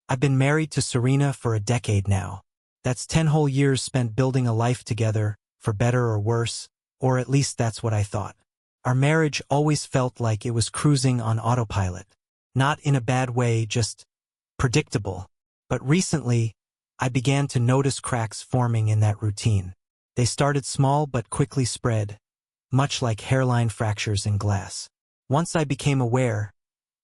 I've been married to Serena for a decade now. That's 10 whole years spent building a life together, for better or worse, or at least that's what I thought. Our marriage always felt like it was cruising on autopilot. Not in a bad way, just predictable. But recently, I began to notice cracks forming in that routine. They started small but quickly spread, much like hairline fractures in glass. Once I became aware,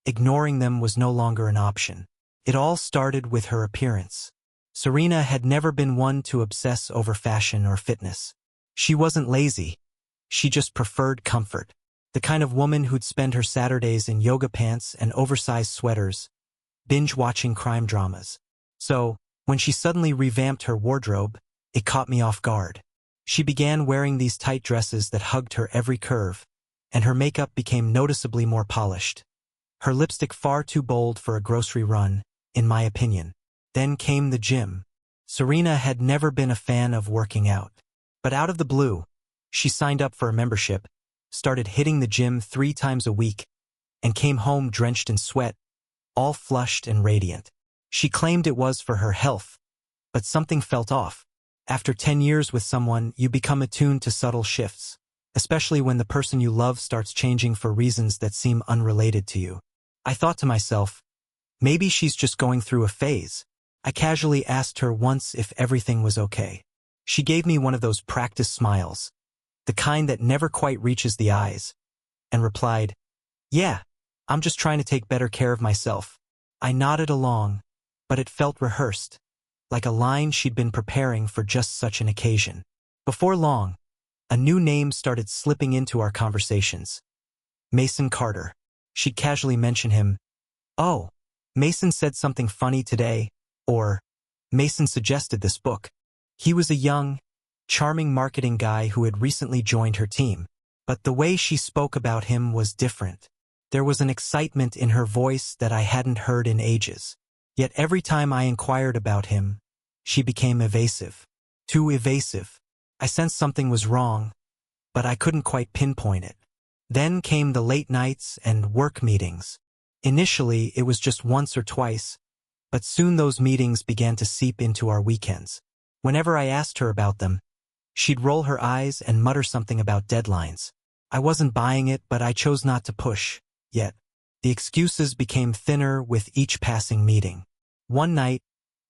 ignoring them was no longer an option. It all started with her appearance. Serena had never been one to obsess over fashion or fitness. She wasn't lazy. She just preferred comfort. The kind of woman who'd spend her Saturdays in yoga pants and oversized sweaters, binge-watching crime dramas. So, when she suddenly revamped her wardrobe, it caught me off guard. She began wearing these tight dresses that hugged her every curve, and her makeup became noticeably more polished. Her lipstick far too bold for a grocery run, in my opinion. Then came the gym. Serena had never been a fan of working out. But out of the blue, she signed up for a membership, started hitting the gym 3 times a week, and came home drenched in sweat, all flushed and radiant. She claimed it was for her health, but something felt off. After 10 years with someone, you become attuned to subtle shifts, especially when the person you love starts changing for reasons that seem unrelated to you. I thought to myself, maybe she's just going through a phase. I casually asked her once if everything was okay. She gave me one of those practice smiles, the kind that never quite reaches the eyes, and replied, "Yeah, I'm just trying to take better care of myself." I nodded along, but it felt rehearsed, like a line she'd been preparing for just such an occasion. Before long, a new name started slipping into our conversations. Mason Carter. She'd casually mention him. "Oh, Mason said something funny today," or "Mason suggested this book." He was a young, charming marketing guy who had recently joined her team. But the way she spoke about him was different. There was an excitement in her voice that I hadn't heard in ages. Yet every time I inquired about him, she became evasive. Too evasive. I sensed something was wrong, but I couldn't quite pinpoint it. Then came the late nights and work meetings. Initially, it was just once or twice, but soon those meetings began to seep into our weekends. Whenever I asked her about them, she'd roll her eyes and mutter something about deadlines. I wasn't buying it, but I chose not to push. Yet, the excuses became thinner with each passing meeting. One night,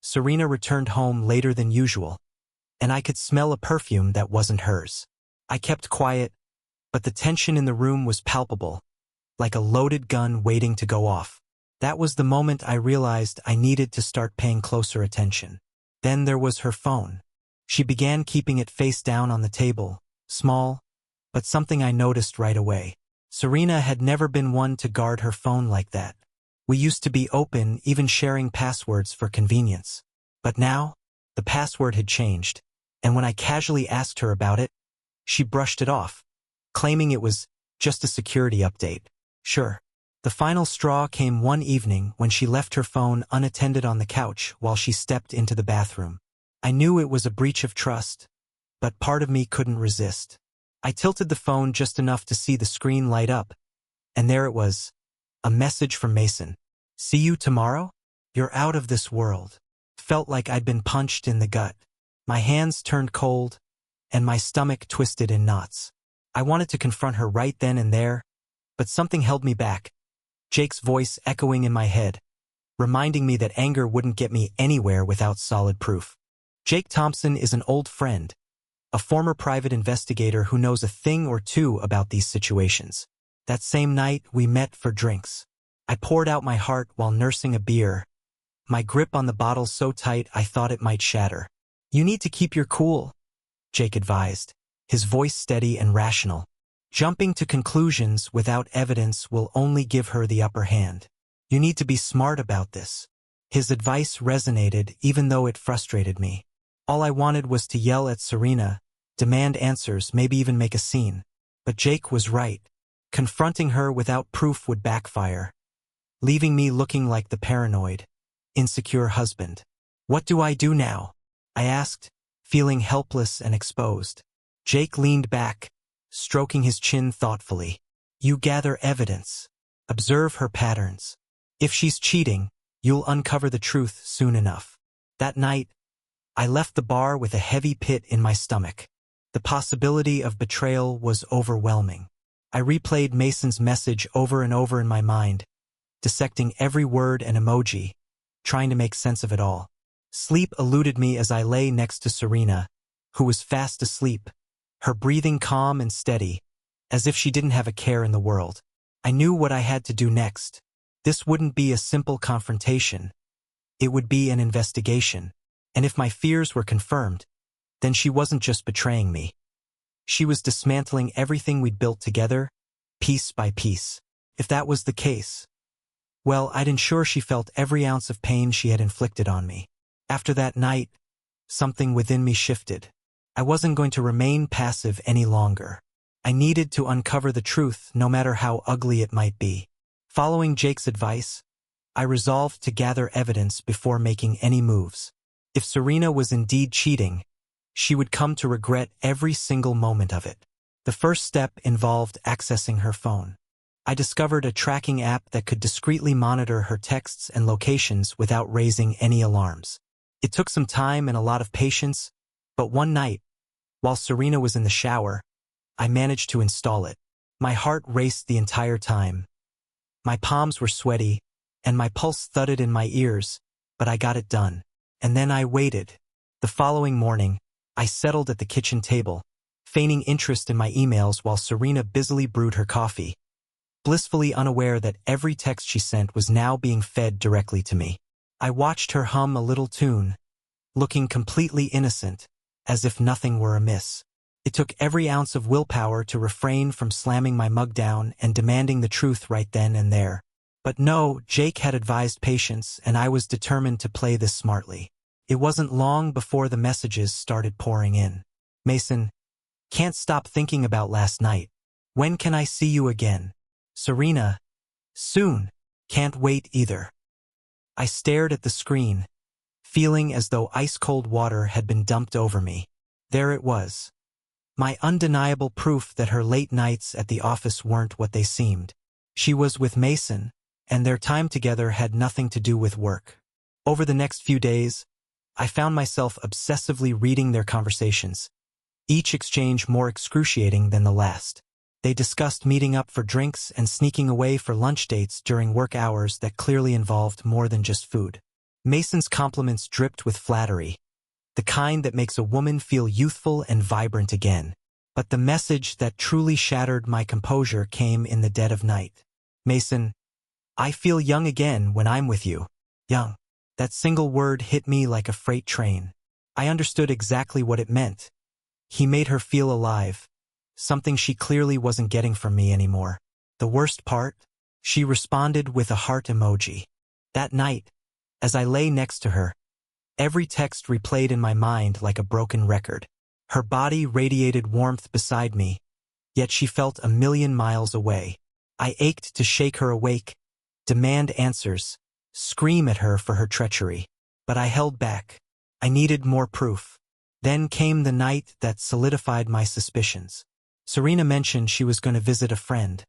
Serena returned home later than usual, and I could smell a perfume that wasn't hers. I kept quiet, but the tension in the room was palpable, like a loaded gun waiting to go off. That was the moment I realized I needed to start paying closer attention. Then there was her phone. She began keeping it face down on the table, small, but something I noticed right away. Serena had never been one to guard her phone like that. We used to be open, even sharing passwords for convenience. But now, the password had changed, and when I casually asked her about it, she brushed it off, claiming it was just a security update. Sure. The final straw came one evening when she left her phone unattended on the couch while she stepped into the bathroom. I knew it was a breach of trust, but part of me couldn't resist. I tilted the phone just enough to see the screen light up, and there it was, a message from Mason. "See you tomorrow? You're out of this world." Felt like I'd been punched in the gut. My hands turned cold, and my stomach twisted in knots. I wanted to confront her right then and there, but something held me back. Jake's voice echoing in my head, reminding me that anger wouldn't get me anywhere without solid proof. Jake Thompson is an old friend, a former private investigator who knows a thing or two about these situations. That same night, we met for drinks. I poured out my heart while nursing a beer, my grip on the bottle so tight I thought it might shatter. "You need to keep your cool," Jake advised, his voice steady and rational. "Jumping to conclusions without evidence will only give her the upper hand. You need to be smart about this." His advice resonated even though it frustrated me. All I wanted was to yell at Serena, demand answers, maybe even make a scene. But Jake was right. Confronting her without proof would backfire, leaving me looking like the paranoid, insecure husband. "What do I do now?" I asked, feeling helpless and exposed. Jake leaned back, stroking his chin thoughtfully. "You gather evidence. Observe her patterns. If she's cheating, You'll uncover the truth soon enough. That night, I left the bar with a heavy pit in my stomach. The possibility of betrayal was overwhelming. I replayed Mason's message over and over in my mind, dissecting every word and emoji, trying to make sense of it all. Sleep eluded me as I lay next to Serena, who was fast asleep, her breathing calm and steady, as if she didn't have a care in the world. I knew what I had to do next. This wouldn't be a simple confrontation. It would be an investigation. And if my fears were confirmed, then she wasn't just betraying me. She was dismantling everything we'd built together, piece by piece. If that was the case, well, I'd ensure she felt every ounce of pain she had inflicted on me. After that night, something within me shifted. I wasn't going to remain passive any longer. I needed to uncover the truth, no matter how ugly it might be. Following Jake's advice, I resolved to gather evidence before making any moves. If Serena was indeed cheating, she would come to regret every single moment of it. The first step involved accessing her phone. I discovered a tracking app that could discreetly monitor her texts and locations without raising any alarms. It took some time and a lot of patience, but one night, while Serena was in the shower, I managed to install it. My heart raced the entire time. My palms were sweaty, and my pulse thudded in my ears, but I got it done. And then I waited. The following morning, I settled at the kitchen table, feigning interest in my emails while Serena busily brewed her coffee, blissfully unaware that every text she sent was now being fed directly to me. I watched her hum a little tune, looking completely innocent, as if nothing were amiss. It took every ounce of willpower to refrain from slamming my mug down and demanding the truth right then and there. But no, Jake had advised patience, and I was determined to play this smartly. It wasn't long before the messages started pouring in. Mason, can't stop thinking about last night. When can I see you again? Serena, soon. Can't wait either. I stared at the screen, feeling as though ice-cold water had been dumped over me. There it was. My undeniable proof that her late nights at the office weren't what they seemed. She was with Mason, and their time together had nothing to do with work. Over the next few days, I found myself obsessively reading their conversations, each exchange more excruciating than the last. They discussed meeting up for drinks and sneaking away for lunch dates during work hours that clearly involved more than just food. Mason's compliments dripped with flattery, the kind that makes a woman feel youthful and vibrant again. But the message that truly shattered my composure came in the dead of night. Mason, I feel young again when I'm with you. Young. That single word hit me like a freight train. I understood exactly what it meant. He made her feel alive, something she clearly wasn't getting from me anymore. The worst part? She responded with a heart emoji. That night, as I lay next to her, every text replayed in my mind like a broken record. Her body radiated warmth beside me, yet she felt a million miles away. I ached to shake her awake, demand answers, scream at her for her treachery. But I held back. I needed more proof. Then came the night that solidified my suspicions. Serena mentioned she was going to visit a friend,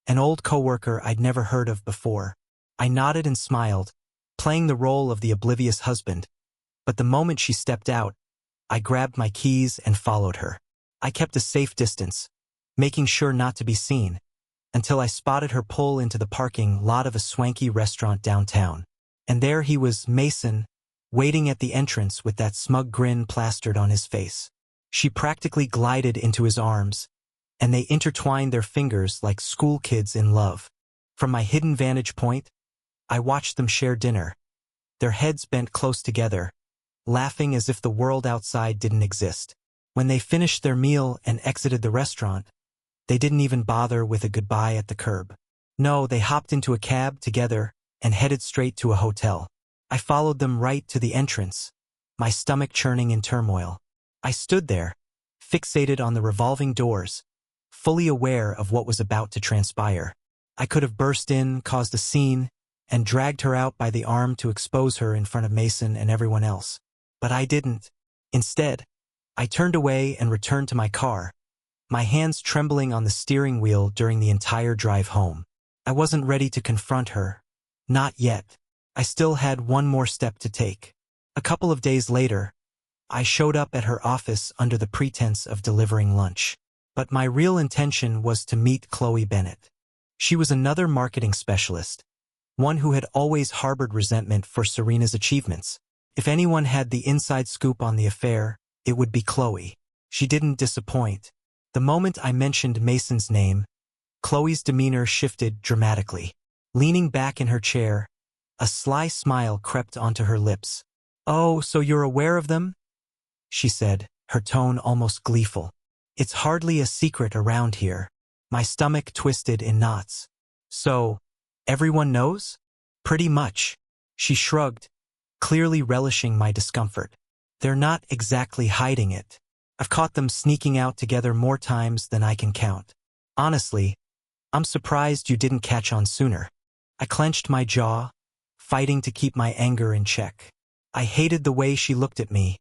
an old coworker I'd never heard of before. I nodded and smiled, playing the role of the oblivious husband. But the moment she stepped out, I grabbed my keys and followed her. I kept a safe distance, making sure not to be seen, until I spotted her pull into the parking lot of a swanky restaurant downtown. And there he was, Mason, waiting at the entrance with that smug grin plastered on his face. She practically glided into his arms, and they intertwined their fingers like school kids in love. From my hidden vantage point, I watched them share dinner, their heads bent close together, laughing as if the world outside didn't exist. When they finished their meal and exited the restaurant, they didn't even bother with a goodbye at the curb. No, they hopped into a cab together and headed straight to a hotel. I followed them right to the entrance, my stomach churning in turmoil. I stood there, fixated on the revolving doors, fully aware of what was about to transpire. I could have burst in, caused a scene, and dragged her out by the arm to expose her in front of Mason and everyone else. But I didn't. Instead, I turned away and returned to my car, my hands trembling on the steering wheel during the entire drive home. I wasn't ready to confront her. Not yet. I still had one more step to take. A couple of days later, I showed up at her office under the pretense of delivering lunch. But my real intention was to meet Chloe Bennett. She was another marketing specialist, one who had always harbored resentment for Serena's achievements. If anyone had the inside scoop on the affair, it would be Chloe. She didn't disappoint. The moment I mentioned Mason's name, Chloe's demeanor shifted dramatically. Leaning back in her chair, a sly smile crept onto her lips. "Oh, so you're aware of them?" she said, her tone almost gleeful. "It's hardly a secret around here." My stomach twisted in knots. "So, everyone knows?" "Pretty much." She shrugged, clearly relishing my discomfort. "They're not exactly hiding it. I've caught them sneaking out together more times than I can count. Honestly, I'm surprised you didn't catch on sooner." I clenched my jaw, fighting to keep my anger in check. I hated the way she looked at me,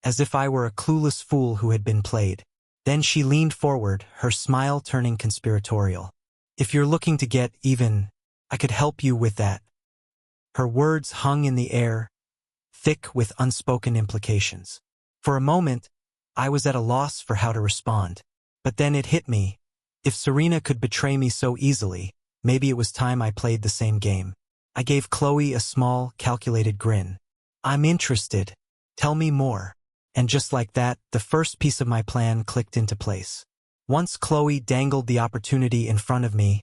as if I were a clueless fool who had been played. Then she leaned forward, her smile turning conspiratorial. "If you're looking to get even, I could help you with that." Her words hung in the air, thick with unspoken implications. For a moment, I was at a loss for how to respond. But then it hit me. If Serena could betray me so easily, maybe it was time I played the same game. I gave Chloe a small, calculated grin. "I'm interested. Tell me more." And just like that, the first piece of my plan clicked into place. Once Chloe dangled the opportunity in front of me,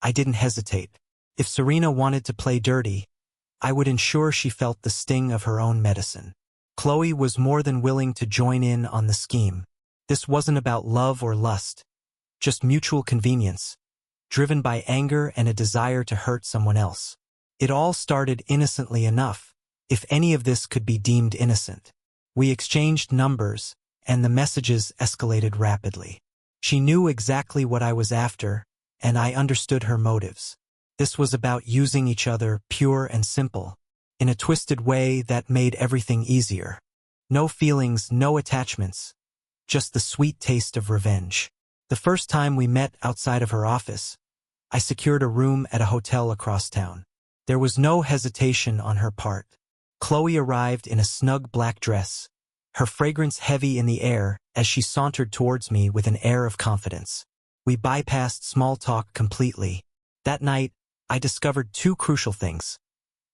I didn't hesitate. If Serena wanted to play dirty, I would ensure she felt the sting of her own medicine. Chloe was more than willing to join in on the scheme. This wasn't about love or lust, just mutual convenience, driven by anger and a desire to hurt someone else. It all started innocently enough, if any of this could be deemed innocent. We exchanged numbers, and the messages escalated rapidly. She knew exactly what I was after, and I understood her motives. This was about using each other, pure and simple, in a twisted way that made everything easier. No feelings, no attachments, just the sweet taste of revenge. The first time we met outside of her office, I secured a room at a hotel across town. There was no hesitation on her part. Chloe arrived in a snug black dress, her fragrance heavy in the air as she sauntered towards me with an air of confidence. We bypassed small talk completely. That night, I discovered two crucial things.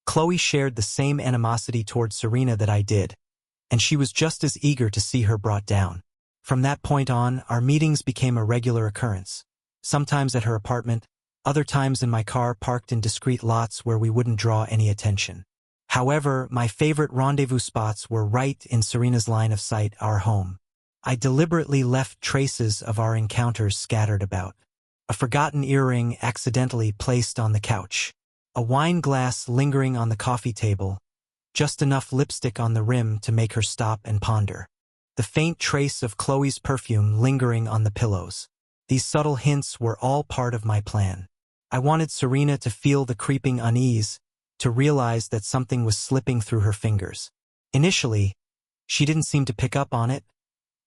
Chloe shared the same animosity towards Serena that I did, and she was just as eager to see her brought down. From that point on, our meetings became a regular occurrence. Sometimes at her apartment, other times in my car parked in discreet lots where we wouldn't draw any attention. However, my favorite rendezvous spots were right in Serena's line of sight, our home. I deliberately left traces of our encounters scattered about. A forgotten earring accidentally placed on the couch. A wine glass lingering on the coffee table. Just enough lipstick on the rim to make her stop and ponder. The faint trace of Chloe's perfume lingering on the pillows. These subtle hints were all part of my plan. I wanted Serena to feel the creeping unease, to realize that something was slipping through her fingers. Initially, she didn't seem to pick up on it,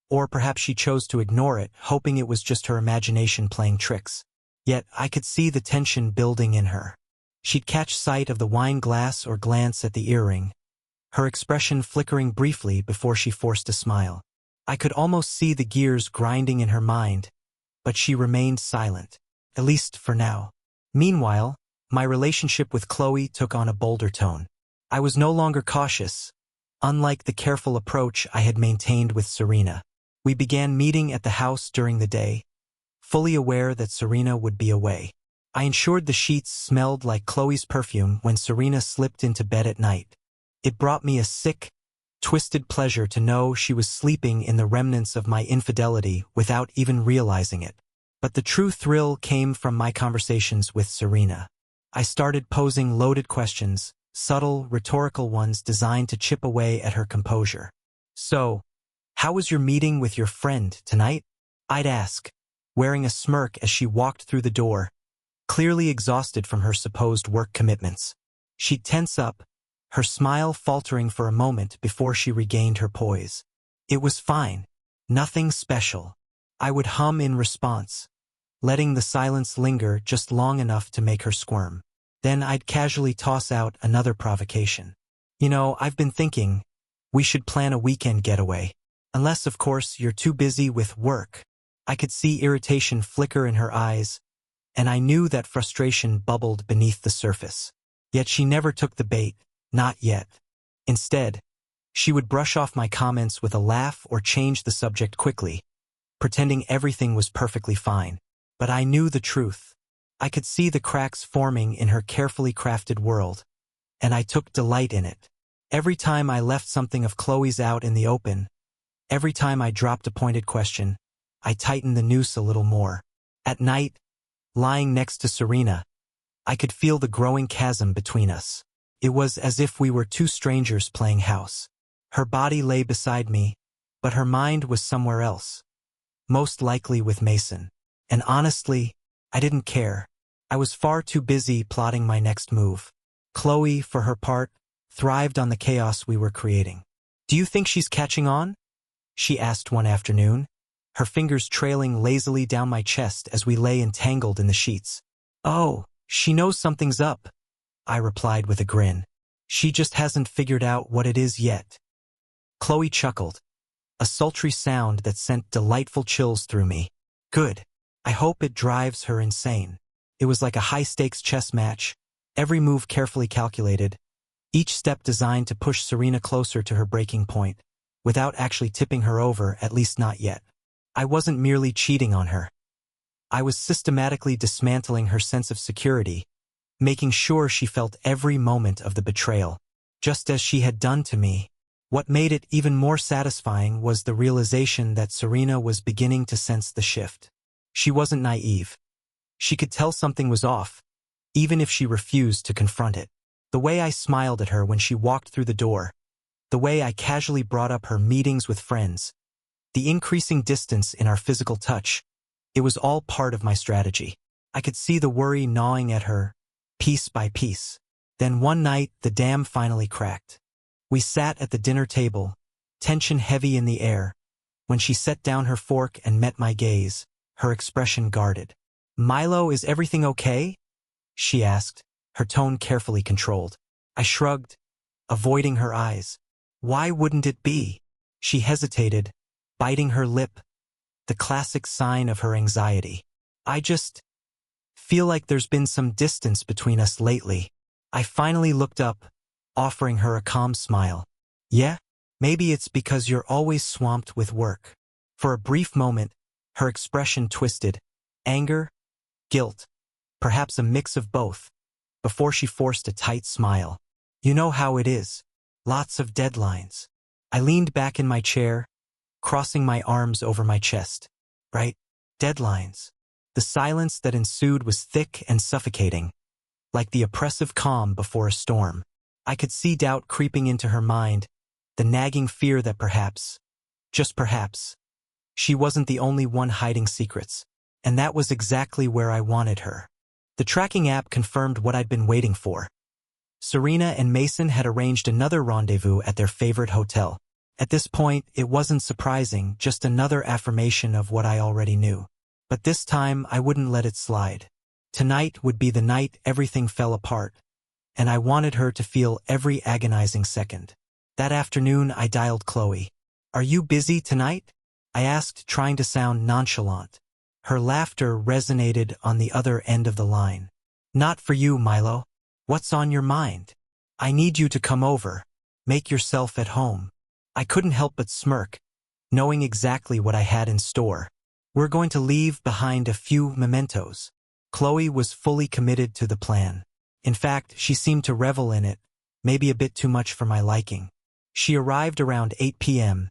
or perhaps she chose to ignore it, hoping it was just her imagination playing tricks. Yet I could see the tension building in her. She'd catch sight of the wine glass or glance at the earring, her expression flickering briefly before she forced a smile. I could almost see the gears grinding in her mind, but she remained silent, at least for now. Meanwhile, my relationship with Chloe took on a bolder tone. I was no longer cautious, unlike the careful approach I had maintained with Serena. We began meeting at the house during the day, fully aware that Serena would be away. I ensured the sheets smelled like Chloe's perfume when Serena slipped into bed at night. It brought me a sick, twisted pleasure to know she was sleeping in the remnants of my infidelity without even realizing it. But the true thrill came from my conversations with Serena. I started posing loaded questions, subtle, rhetorical ones designed to chip away at her composure. "So, how was your meeting with your friend tonight?" I'd ask, wearing a smirk as she walked through the door, clearly exhausted from her supposed work commitments. She'd tense up, her smile faltering for a moment before she regained her poise. "It was fine. Nothing special." I would hum in response, letting the silence linger just long enough to make her squirm. Then I'd casually toss out another provocation. I've been thinking, we should plan a weekend getaway. Unless, of course, you're too busy with work. I could see irritation flicker in her eyes, and I knew that frustration bubbled beneath the surface. Yet she never took the bait, not yet. Instead, she would brush off my comments with a laugh or change the subject quickly, pretending everything was perfectly fine. But I knew the truth. I could see the cracks forming in her carefully crafted world, and I took delight in it. Every time I left something of Chloe's out in the open, every time I dropped a pointed question, I tightened the noose a little more. At night, lying next to Serena, I could feel the growing chasm between us. It was as if we were two strangers playing house. Her body lay beside me, but her mind was somewhere else, most likely with Mason. And honestly, I didn't care. I was far too busy plotting my next move. Chloe, for her part, thrived on the chaos we were creating. "Do you think she's catching on?" she asked one afternoon, her fingers trailing lazily down my chest as we lay entangled in the sheets. "Oh, she knows something's up," I replied with a grin. "She just hasn't figured out what it is yet." Chloe chuckled, a sultry sound that sent delightful chills through me. "Good. I hope it drives her insane." It was like a high-stakes chess match, every move carefully calculated, each step designed to push Serena closer to her breaking point, without actually tipping her over, at least not yet. I wasn't merely cheating on her. I was systematically dismantling her sense of security, making sure she felt every moment of the betrayal, just as she had done to me. What made it even more satisfying was the realization that Serena was beginning to sense the shift. She wasn't naive. She could tell something was off, even if she refused to confront it. The way I smiled at her when she walked through the door, the way I casually brought up her meetings with friends, the increasing distance in our physical touch, it was all part of my strategy. I could see the worry gnawing at her, piece by piece. Then one night, the dam finally cracked. We sat at the dinner table, tension heavy in the air. When she set down her fork and met my gaze, her expression guarded. "Milo, is everything okay?" she asked, her tone carefully controlled. I shrugged, avoiding her eyes. "Why wouldn't it be?" She hesitated, biting her lip, the classic sign of her anxiety. "I just feel like there's been some distance between us lately." I finally looked up, offering her a calm smile. "Yeah? Maybe it's because you're always swamped with work." For a brief moment, her expression twisted. Anger? Guilt? Perhaps a mix of both, before she forced a tight smile. "You know how it is. Lots of deadlines." I leaned back in my chair, crossing my arms over my chest. "Right? Deadlines." The silence that ensued was thick and suffocating, like the oppressive calm before a storm. I could see doubt creeping into her mind, the nagging fear that perhaps, just perhaps, she wasn't the only one hiding secrets. And that was exactly where I wanted her. The tracking app confirmed what I'd been waiting for. Serena and Mason had arranged another rendezvous at their favorite hotel. At this point, it wasn't surprising, just another affirmation of what I already knew. But this time, I wouldn't let it slide. Tonight would be the night everything fell apart, and I wanted her to feel every agonizing second. That afternoon, I dialed Chloe. "Are you busy tonight?" I asked, trying to sound nonchalant. Her laughter resonated on the other end of the line. "Not for you, Milo. What's on your mind? I need you to come over. Make yourself at home." I couldn't help but smirk, knowing exactly what I had in store. "We're going to leave behind a few mementos." Chloe was fully committed to the plan. In fact, she seemed to revel in it, maybe a bit too much for my liking. She arrived around 8 p.m.,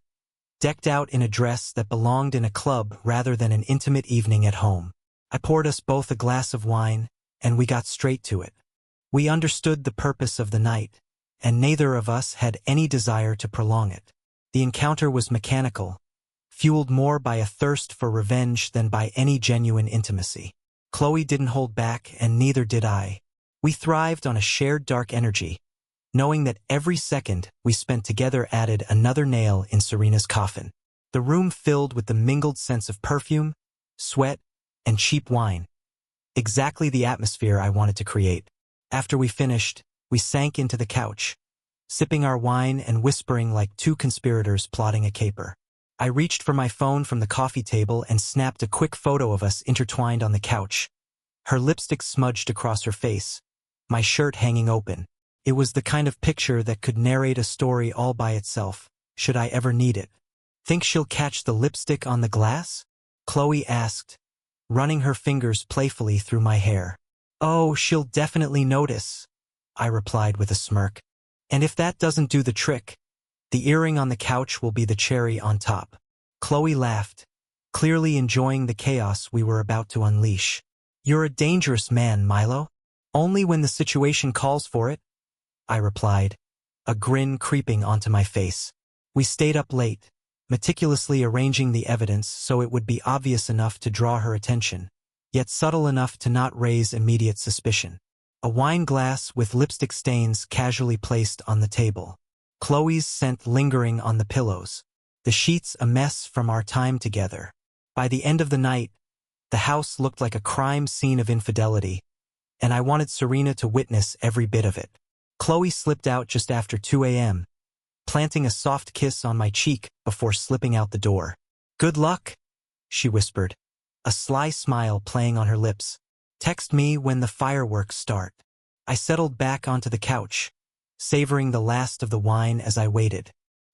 decked out in a dress that belonged in a club rather than an intimate evening at home. I poured us both a glass of wine, and we got straight to it. We understood the purpose of the night, and neither of us had any desire to prolong it. The encounter was mechanical, fueled more by a thirst for revenge than by any genuine intimacy. Chloe didn't hold back, and neither did I. We thrived on a shared dark energy, knowing that every second we spent together added another nail in Serena's coffin. The room filled with the mingled sense of perfume, sweat, and cheap wine. Exactly the atmosphere I wanted to create. After we finished, we sank into the couch, sipping our wine and whispering like two conspirators plotting a caper. I reached for my phone from the coffee table and snapped a quick photo of us intertwined on the couch, her lipstick smudged across her face, my shirt hanging open. It was the kind of picture that could narrate a story all by itself, should I ever need it. Think she'll catch the lipstick on the glass? Chloe asked, running her fingers playfully through my hair. Oh, she'll definitely notice, I replied with a smirk. And if that doesn't do the trick, the earring on the couch will be the cherry on top. Chloe laughed, clearly enjoying the chaos we were about to unleash. You're a dangerous man, Milo. Only when the situation calls for it, I replied, a grin creeping onto my face. We stayed up late, meticulously arranging the evidence so it would be obvious enough to draw her attention, yet subtle enough to not raise immediate suspicion. A wine glass with lipstick stains casually placed on the table. Chloe's scent lingering on the pillows. The sheets a mess from our time together. By the end of the night, the house looked like a crime scene of infidelity, and I wanted Serena to witness every bit of it. Chloe slipped out just after 2 a.m., planting a soft kiss on my cheek before slipping out the door. Good luck, she whispered, a sly smile playing on her lips. Text me when the fireworks start. I settled back onto the couch, savoring the last of the wine as I waited.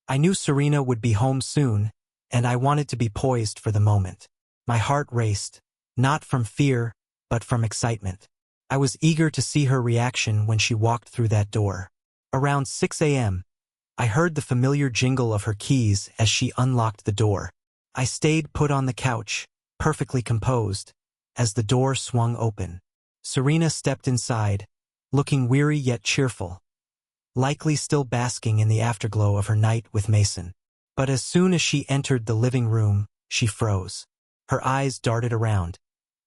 I knew Serena would be home soon, and I wanted to be poised for the moment. My heart raced, not from fear, but from excitement. I was eager to see her reaction when she walked through that door. Around 6 a.m., I heard the familiar jingle of her keys as she unlocked the door. I stayed put on the couch, perfectly composed, as the door swung open. Serena stepped inside, looking weary yet cheerful, likely still basking in the afterglow of her night with Mason. But as soon as she entered the living room, she froze. Her eyes darted around,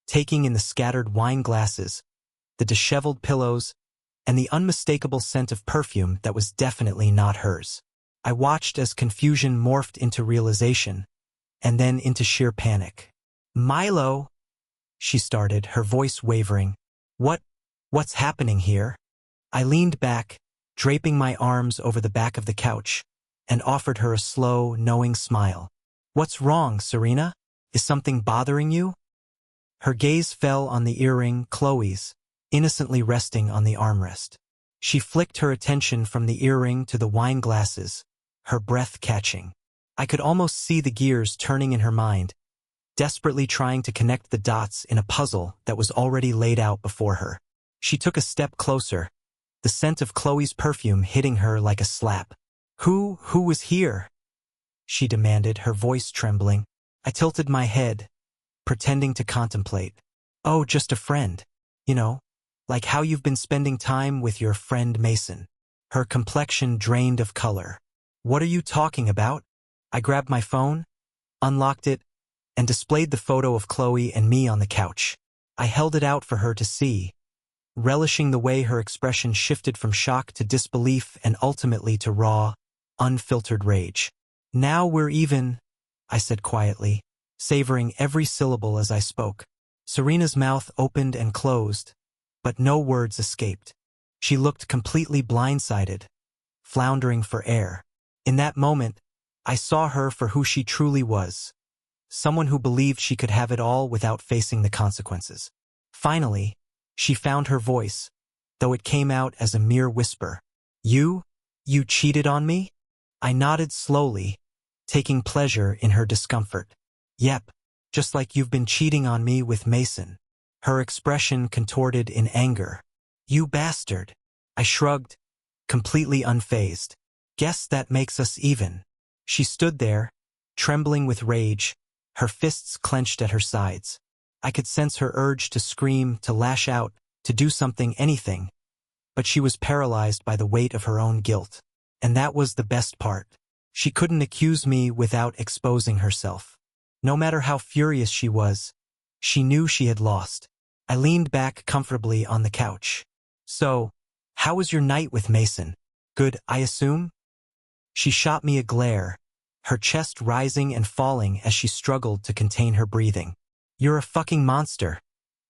taking in the scattered wine glasses, the disheveled pillows, and the unmistakable scent of perfume that was definitely not hers. I watched as confusion morphed into realization, and then into sheer panic. Milo, she started, her voice wavering. What's happening here? I leaned back, draping my arms over the back of the couch, and offered her a slow, knowing smile. What's wrong, Serena? Is something bothering you? Her gaze fell on the earring, Chloe's, innocently resting on the armrest. She flicked her attention from the earring to the wine glasses, her breath catching. I could almost see the gears turning in her mind, desperately trying to connect the dots in a puzzle that was already laid out before her. She took a step closer, the scent of Chloe's perfume hitting her like a slap. Who was here? She demanded, her voice trembling. I tilted my head, pretending to contemplate. Oh, just a friend. You know, like how you've been spending time with your friend Mason. Her complexion drained of color. What are you talking about? I grabbed my phone, unlocked it, and displayed the photo of Chloe and me on the couch. I held it out for her to see, relishing the way her expression shifted from shock to disbelief and ultimately to raw, unfiltered rage. Now we're even, I said quietly, savoring every syllable as I spoke. Serena's mouth opened and closed, but no words escaped. She looked completely blindsided, floundering for air. In that moment, I saw her for who she truly was, someone who believed she could have it all without facing the consequences. Finally, she found her voice, though it came out as a mere whisper. You cheated on me? I nodded slowly, taking pleasure in her discomfort. Yep, just like you've been cheating on me with Mason. Her expression contorted in anger. You bastard. I shrugged, completely unfazed. Guess that makes us even. She stood there, trembling with rage, her fists clenched at her sides. I could sense her urge to scream, to lash out, to do something, anything. But she was paralyzed by the weight of her own guilt. And that was the best part. She couldn't accuse me without exposing herself. No matter how furious she was, she knew she had lost. I leaned back comfortably on the couch. So, how was your night with Mason? Good, I assume? She shot me a glare, her chest rising and falling as she struggled to contain her breathing. You're a fucking monster,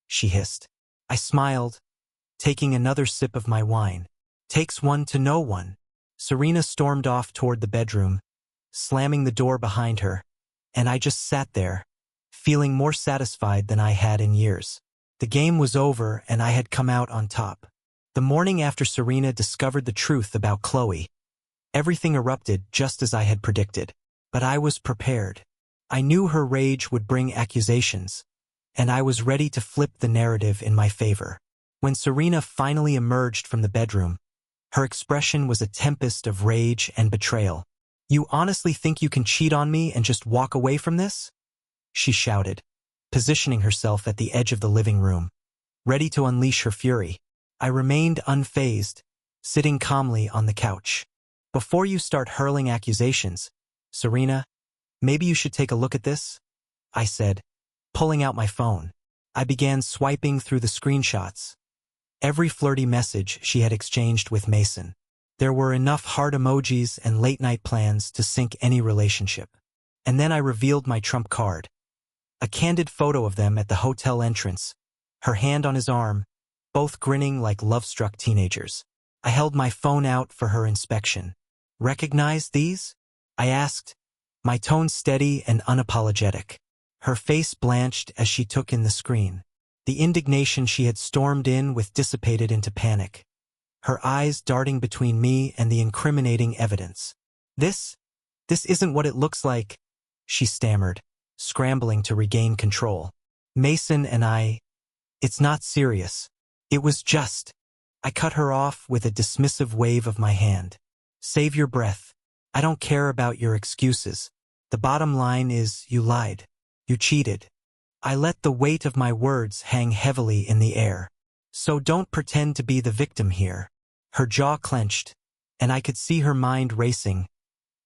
she hissed. I smiled, taking another sip of my wine. Takes one to know one. Serena stormed off toward the bedroom, slamming the door behind her, and I just sat there, feeling more satisfied than I had in years. The game was over and I had come out on top. The morning after Serena discovered the truth about Chloe, everything erupted just as I had predicted. But I was prepared. I knew her rage would bring accusations, and I was ready to flip the narrative in my favor. When Serena finally emerged from the bedroom, her expression was a tempest of rage and betrayal. "You honestly think you can cheat on me and just walk away from this?" she shouted, positioning herself at the edge of the living room, ready to unleash her fury. I remained unfazed, sitting calmly on the couch. "Before you start hurling accusations, Serena, maybe you should take a look at this," I said, pulling out my phone. I began swiping through the screenshots. Every flirty message she had exchanged with Mason. There were enough heart emojis and late-night plans to sink any relationship. And then I revealed my trump card. A candid photo of them at the hotel entrance, her hand on his arm, both grinning like love-struck teenagers. I held my phone out for her inspection. "Recognize these?" I asked, my tone steady and unapologetic. Her face blanched as she took in the screen. The indignation she had stormed in with dissipated into panic, her eyes darting between me and the incriminating evidence. This isn't what it looks like," she stammered, scrambling to regain control. "Mason and it's not serious. It was just—" I cut her off with a dismissive wave of my hand. "Save your breath. I don't care about your excuses. The bottom line is you lied. You cheated." I let the weight of my words hang heavily in the air. "So don't pretend to be the victim here." Her jaw clenched, and I could see her mind racing,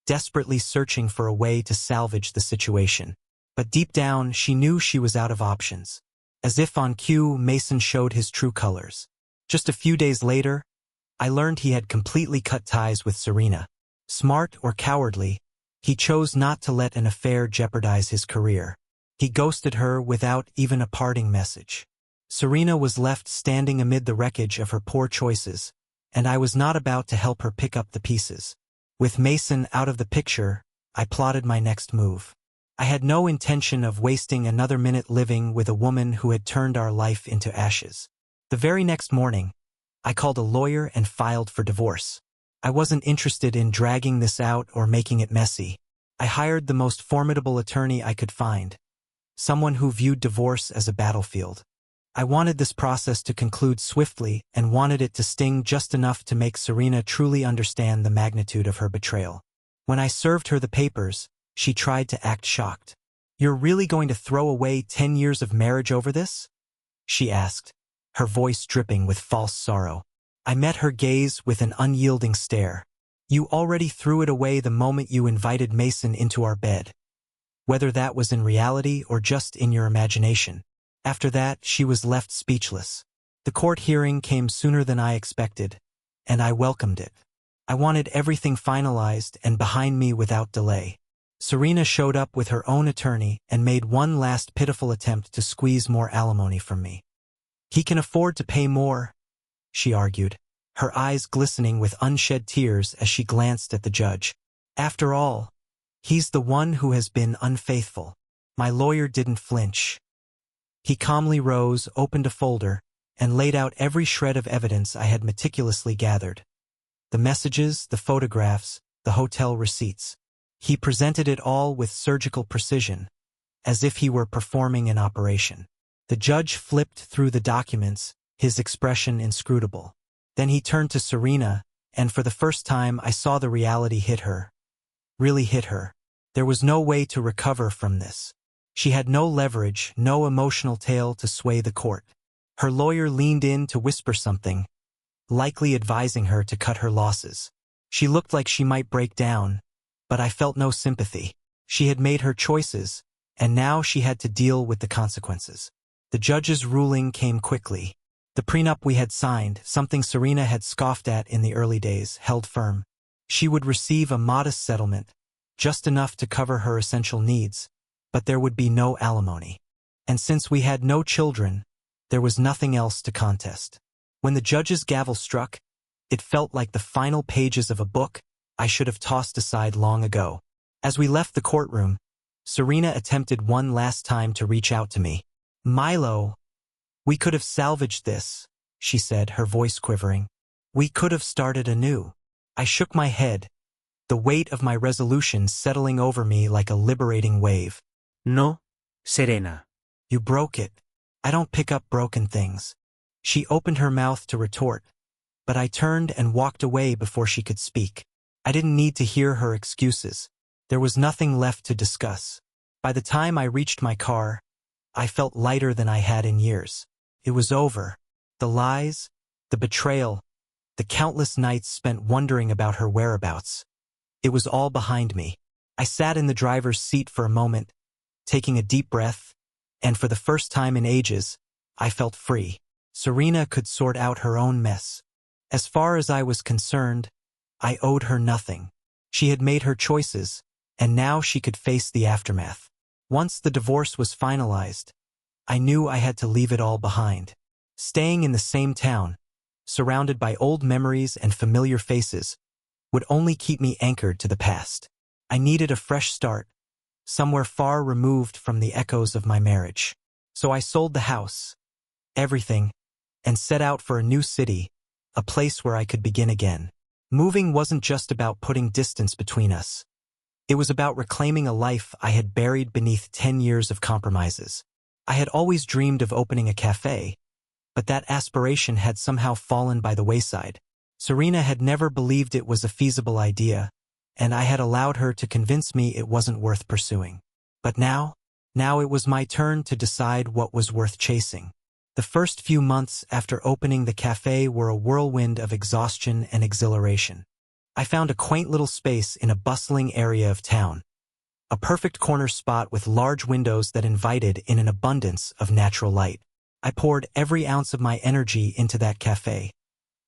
desperately searching for a way to salvage the situation. But deep down, she knew she was out of options. As if on cue, Mason showed his true colors. Just a few days later, I learned he had completely cut ties with Serena. Smart or cowardly, he chose not to let an affair jeopardize his career. He ghosted her without even a parting message. Serena was left standing amid the wreckage of her poor choices, and I was not about to help her pick up the pieces. With Mason out of the picture, I plotted my next move. I had no intention of wasting another minute living with a woman who had turned our life into ashes. The very next morning, I called a lawyer and filed for divorce. I wasn't interested in dragging this out or making it messy. I hired the most formidable attorney I could find, someone who viewed divorce as a battlefield. I wanted this process to conclude swiftly and wanted it to sting just enough to make Serena truly understand the magnitude of her betrayal. When I served her the papers, she tried to act shocked. "You're really going to throw away 10 years of marriage over this?" she asked, her voice dripping with false sorrow. I met her gaze with an unyielding stare. "You already threw it away the moment you invited Mason into our bed, whether that was in reality or just in your imagination." After that, she was left speechless. The court hearing came sooner than I expected, and I welcomed it. I wanted everything finalized and behind me without delay. Serena showed up with her own attorney and made one last pitiful attempt to squeeze more alimony from me. "He can afford to pay more," she argued, her eyes glistening with unshed tears as she glanced at the judge. "After all, he's the one who has been unfaithful." My lawyer didn't flinch. He calmly rose, opened a folder, and laid out every shred of evidence I had meticulously gathered. The messages, the photographs, the hotel receipts. He presented it all with surgical precision, as if he were performing an operation. The judge flipped through the documents, his expression inscrutable. Then he turned to Serena, and for the first time I saw the reality hit her. Really hit her. There was no way to recover from this. She had no leverage, no emotional tail to sway the court. Her lawyer leaned in to whisper something, likely advising her to cut her losses. She looked like she might break down, but I felt no sympathy. She had made her choices, and now she had to deal with the consequences. The judge's ruling came quickly. The prenup we had signed, something Serena had scoffed at in the early days, held firm. She would receive a modest settlement, just enough to cover her essential needs, but there would be no alimony. And since we had no children, there was nothing else to contest. When the judge's gavel struck, it felt like the final pages of a book I should have tossed aside long ago. As we left the courtroom, Serena attempted one last time to reach out to me. "Milo, we could have salvaged this," she said, her voice quivering. "We could have started anew." I shook my head, the weight of my resolution settling over me like a liberating wave. No, Serena. "You broke it. I don't pick up broken things." She opened her mouth to retort, but I turned and walked away before she could speak. I didn't need to hear her excuses. There was nothing left to discuss. By the time I reached my car, I felt lighter than I had in years. It was over. The lies, the betrayal, the countless nights spent wondering about her whereabouts. It was all behind me. I sat in the driver's seat for a moment, taking a deep breath, and for the first time in ages, I felt free. Serena could sort out her own mess. As far as I was concerned, I owed her nothing. She had made her choices, and now she could face the aftermath. Once the divorce was finalized, I knew I had to leave it all behind. Staying in the same town, surrounded by old memories and familiar faces, would only keep me anchored to the past. I needed a fresh start, somewhere far removed from the echoes of my marriage. So I sold the house, everything, and set out for a new city, a place where I could begin again. Moving wasn't just about putting distance between us. It was about reclaiming a life I had buried beneath 10 years of compromises. I had always dreamed of opening a café, but that aspiration had somehow fallen by the wayside. Serena had never believed it was a feasible idea, and I had allowed her to convince me it wasn't worth pursuing. But now it was my turn to decide what was worth chasing. The first few months after opening the café were a whirlwind of exhaustion and exhilaration. I found a quaint little space in a bustling area of town, a perfect corner spot with large windows that invited in an abundance of natural light. I poured every ounce of my energy into that café,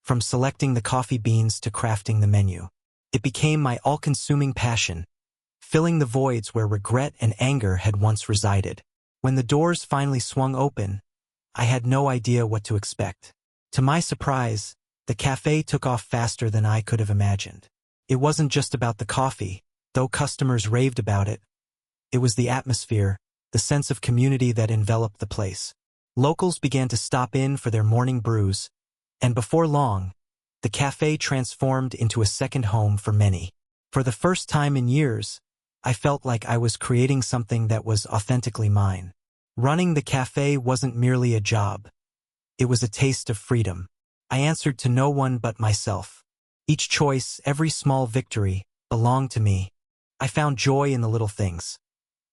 from selecting the coffee beans to crafting the menu. It became my all-consuming passion, filling the voids where regret and anger had once resided. When the doors finally swung open, I had no idea what to expect. To my surprise, the café took off faster than I could have imagined. It wasn't just about the coffee, though customers raved about it. It was the atmosphere, the sense of community that enveloped the place. Locals began to stop in for their morning brews, and before long, the café transformed into a second home for many. For the first time in years, I felt like I was creating something that was authentically mine. Running the café wasn't merely a job. It was a taste of freedom. I answered to no one but myself. Each choice, every small victory, belonged to me. I found joy in the little things.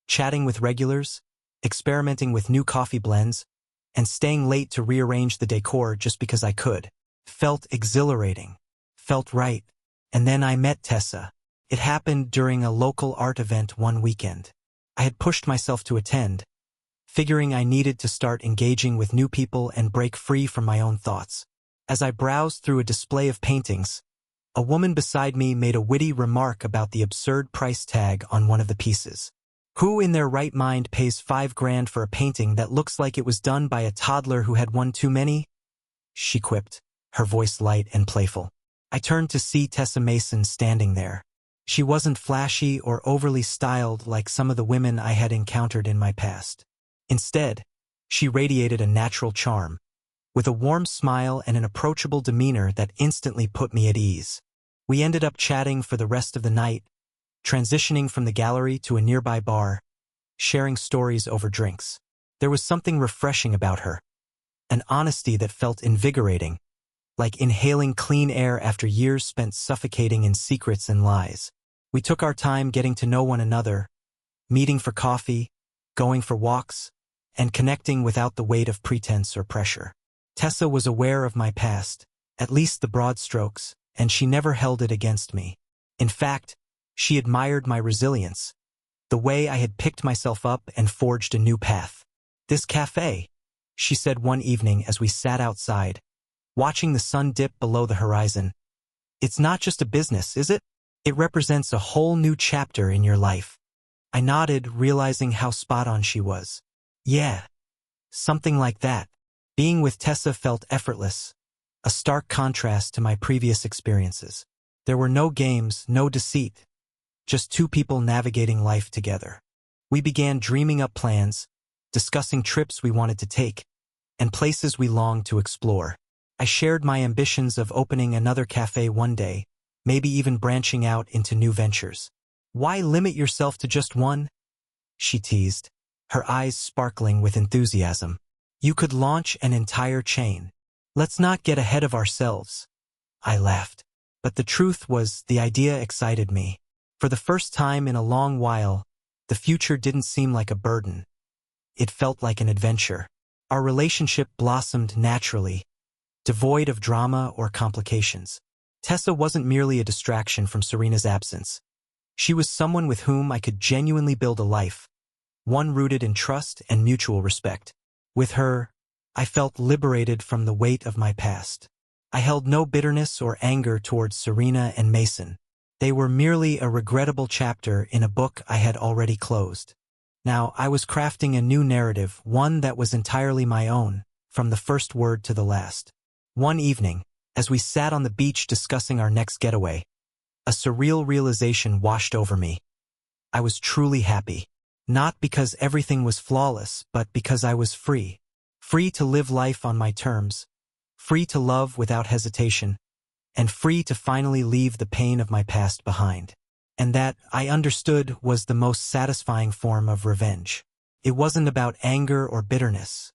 Chatting with regulars, experimenting with new coffee blends, and staying late to rearrange the decor just because I could. Felt exhilarating. Felt right. And then I met Tessa. It happened during a local art event one weekend. I had pushed myself to attend, figuring I needed to start engaging with new people and break free from my own thoughts. As I browsed through a display of paintings, a woman beside me made a witty remark about the absurd price tag on one of the pieces. Who in their right mind pays $5,000 for a painting that looks like it was done by a toddler who had one too many? She quipped, her voice light and playful. I turned to see Tessa Mason standing there. She wasn't flashy or overly styled like some of the women I had encountered in my past. Instead, she radiated a natural charm, with a warm smile and an approachable demeanor that instantly put me at ease. We ended up chatting for the rest of the night, transitioning from the gallery to a nearby bar, sharing stories over drinks. There was something refreshing about her, an honesty that felt invigorating, like inhaling clean air after years spent suffocating in secrets and lies. We took our time getting to know one another, meeting for coffee, going for walks, and connecting without the weight of pretense or pressure. Tessa was aware of my past, at least the broad strokes, and she never held it against me. In fact, she admired my resilience, the way I had picked myself up and forged a new path. "This café," she said one evening as we sat outside, watching the sun dip below the horizon. "It's not just a business, is it? It represents a whole new chapter in your life." I nodded, realizing how spot on she was. Yeah, something like that. Being with Tessa felt effortless, a stark contrast to my previous experiences. There were no games, no deceit, just two people navigating life together. We began dreaming up plans, discussing trips we wanted to take, and places we longed to explore. I shared my ambitions of opening another cafe one day, maybe even branching out into new ventures. "Why limit yourself to just one?" she teased, her eyes sparkling with enthusiasm. "You could launch an entire chain. Let's not get ahead of ourselves." I laughed. But the truth was, the idea excited me. For the first time in a long while, the future didn't seem like a burden. It felt like an adventure. Our relationship blossomed naturally, devoid of drama or complications. Tessa wasn't merely a distraction from Serena's absence. She was someone with whom I could genuinely build a life, one rooted in trust and mutual respect. With her, I felt liberated from the weight of my past. I held no bitterness or anger towards Serena and Mason. They were merely a regrettable chapter in a book I had already closed. Now I was crafting a new narrative, one that was entirely my own, from the first word to the last. One evening, as we sat on the beach discussing our next getaway, a surreal realization washed over me. I was truly happy. Not because everything was flawless, but because I was free. Free to live life on my terms. Free to love without hesitation. And free to finally leave the pain of my past behind. And that, I understood, was the most satisfying form of revenge. It wasn't about anger or bitterness.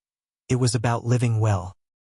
It was about living well.